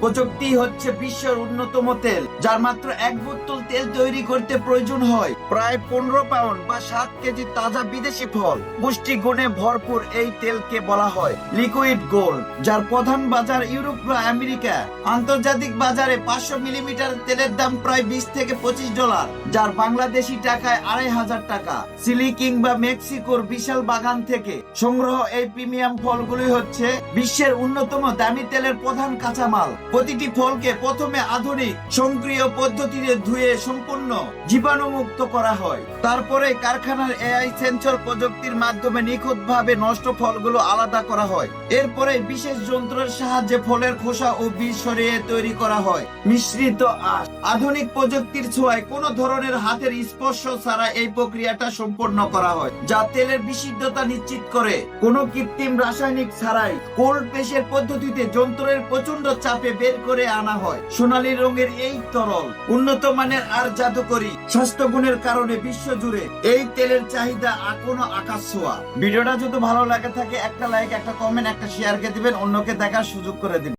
প্রযুক্তি হচ্ছে বিশ্বের অন্যতম তেল, যার মাত্র 1 বোতল তেল তৈরি করতে প্রয়োজন হয় প্রায় 15 পাউন্ড বা 7 কেজি তাজা বিদেশি ফল। পুষ্টি গুণে ভরপুর এই তেলকে বলা হয় লিকুইড গোল্ড, যার প্রধান বাজার ইউরোপ বা আমেরিকা। আন্তর্জাতিক বাজারে 500 মিলিমিটার তেলের দাম প্রায় 20 থেকে $25, যার বাংলাদেশি টাকায় 2500 টাকা। চিলি কিংবা মেক্সিকোর বিশাল বাগান থেকে সংগ্রহ এই প্রিমিয়াম ফলগুলি হচ্ছে বিশ্বের অন্যতম দামি তেলের প্রধান কাঁচামাল। প্রতিটি ফলকে প্রথমে আধুনিক সক্রিয় পদ্ধতিতে ধুয়ে সম্পূর্ণ জীবাণুমুক্ত করা হয়। তারপরে কারখানার এআই সেন্সর প্রযুক্তির মাধ্যমে নিখুঁতভাবে নষ্ট ফলগুলো আলাদা করা হয়। এরপরে বিশেষ যন্ত্রের সাহায্যে ফলের খোসা ও বীজ সরিয়ে তৈরি করা হয় মিশ্রিত আঁশ। আধুনিক প্রযুক্তির ছোঁয়ায় কোনো ধরনের হাতের স্পর্শ ছাড়া এই প্রক্রিয়াটা সম্পন্ন করা হয়, যা তেলের বিশুদ্ধতা নিশ্চিত করে। কোনো কৃত্রিম রাসায়নিক ছাড়াই কোল্ড প্রেসের পদ্ধতিতে যন্ত্রের প্রচন্ড চাপে বের করে আনা হয় সোনালী রঙের এই তরল। উন্নত মানের আর জাদুকরী স্বাস্থ্যগুণের কারণে বিশ্বজুড়ে এই তেলের চাহিদা কোনো আকাশ ছোঁয়া। ভিডিওটা যদি ভালো লাগে থাকে একটা লাইক, একটা কমেন্ট, একটা শেয়ার কে দিবেন, অন্যকে দেখার সুযোগ করে দিবেন।